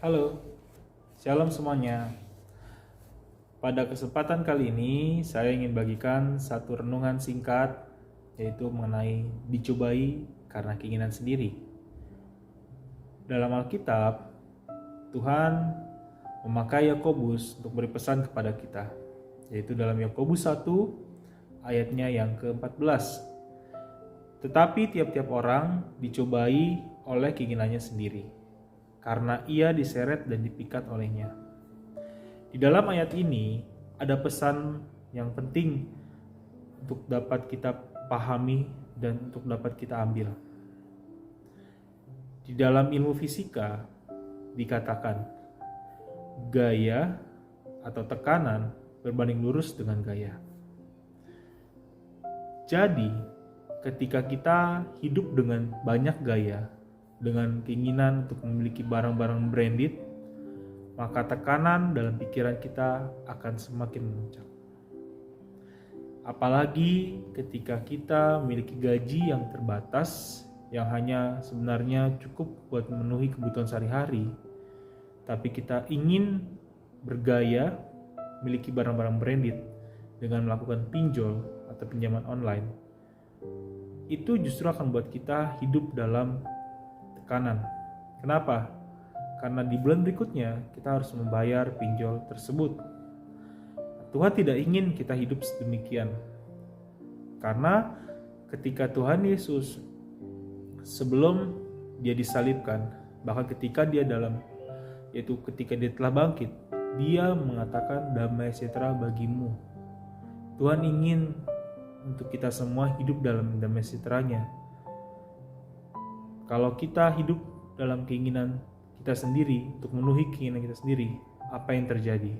Halo, shalom semuanya. Pada kesempatan kali ini, saya ingin bagikan satu renungan singkat, yaitu mengenai dicobai karena keinginan sendiri. Dalam Alkitab, Tuhan memakai Yakobus untuk beri pesan kepada kita, yaitu dalam Yakobus 1 ayatnya yang ke-14. Tetapi tiap-tiap orang dicobai oleh keinginannya sendiri, karena ia diseret dan dipikat olehnya. Di dalam ayat ini ada pesan yang penting untuk dapat kita pahami dan untuk dapat kita ambil. Di dalam ilmu fisika dikatakan gaya atau tekanan berbanding lurus dengan gaya. Jadi, ketika kita hidup dengan banyak gaya, dengan keinginan untuk memiliki barang-barang branded, maka tekanan dalam pikiran kita akan semakin memuncak. Apalagi ketika kita memiliki gaji yang terbatas, yang hanya sebenarnya cukup buat memenuhi kebutuhan sehari-hari, tapi kita ingin bergaya, memiliki barang-barang branded dengan melakukan pinjol atau pinjaman online, itu justru akan buat kita hidup dalam tekanan. Kenapa? Karena di bulan berikutnya kita harus membayar pinjol tersebut. Tuhan tidak ingin kita hidup sedemikian. Karena ketika Tuhan Yesus sebelum dia disalibkan, bahkan ketika dia telah bangkit, dia mengatakan damai sejahtera bagimu. Tuhan ingin untuk kita semua hidup dalam damai sejahteranya. Kalau kita hidup dalam keinginan kita sendiri, untuk memenuhi keinginan kita sendiri, apa yang terjadi?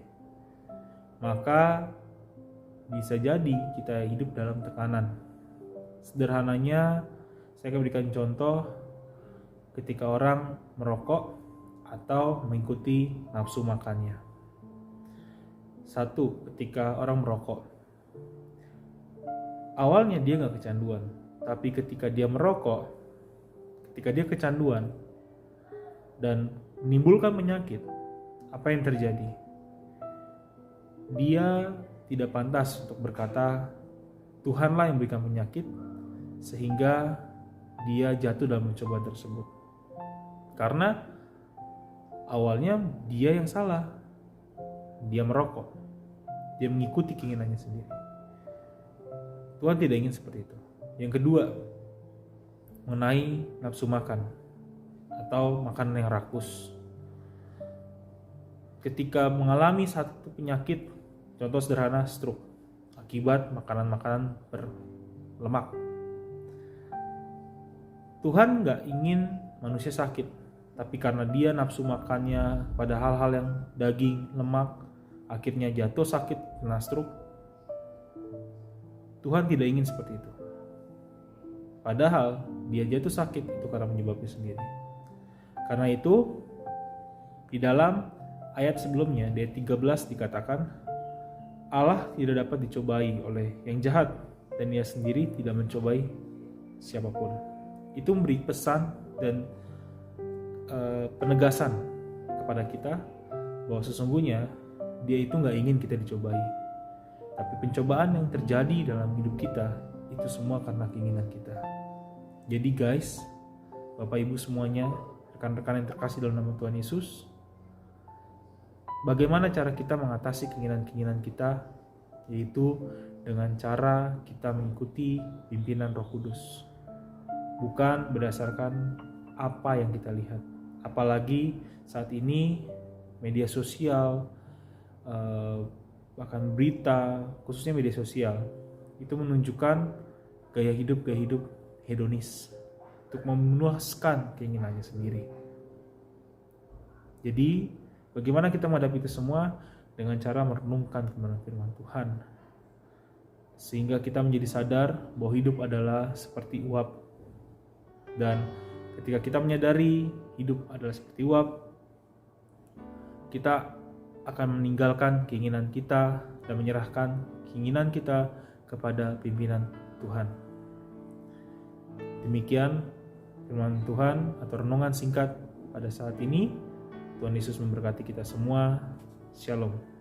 Maka bisa jadi kita hidup dalam tekanan. Sederhananya, saya akan berikan contoh ketika orang merokok atau mengikuti nafsu makannya. Satu, ketika orang merokok, awalnya dia gak kecanduan, tapi ketika dia merokok, ketika dia kecanduan dan menimbulkan penyakit, apa yang terjadi? Dia tidak pantas untuk berkata Tuhanlah yang berikan penyakit, sehingga dia jatuh dalam pencobaan tersebut. Karena awalnya dia yang salah, dia merokok, dia mengikuti keinginannya sendiri. Tuhan tidak ingin seperti itu. Yang kedua, mengenai nafsu makan atau makanan yang rakus. Ketika mengalami satu penyakit, contoh sederhana stroke, akibat makanan-makanan berlemak. Tuhan gak ingin manusia sakit, tapi karena dia nafsu makannya pada hal-hal yang daging, lemak, akhirnya jatuh sakit, kena stroke. Tuhan tidak ingin seperti itu. Padahal dia jatuh sakit itu karena penyebabnya sendiri. Karena itu, di dalam ayat sebelumnya, di ayat 13 dikatakan, Allah tidak dapat dicobai oleh yang jahat, dan ia sendiri tidak mencobai siapapun. Itu memberi pesan dan penegasan kepada kita bahwa sesungguhnya dia itu gak ingin kita dicobai. Tapi pencobaan yang terjadi dalam hidup kita, itu semua karena keinginan kita. Jadi guys, Bapak Ibu semuanya, rekan-rekan yang terkasih dalam nama Tuhan Yesus, bagaimana cara kita mengatasi keinginan-keinginan kita? Yaitu dengan cara kita mengikuti pimpinan Roh Kudus, bukan berdasarkan apa yang kita lihat. Apalagi saat ini media sosial, bahkan berita, khususnya media sosial, itu menunjukkan gaya hidup hedonis untuk memuaskan keinginannya sendiri. Jadi, bagaimana kita menghadapi itu semua? Dengan cara merenungkan kebenaran firman Tuhan, sehingga kita menjadi sadar bahwa hidup adalah seperti uap. Dan ketika kita menyadari hidup adalah seperti uap, kita akan meninggalkan keinginan kita dan menyerahkan keinginan kita kepada pimpinan Tuhan. Demikian firman Tuhan atau renungan singkat pada saat ini. Tuhan Yesus memberkati kita semua. Shalom.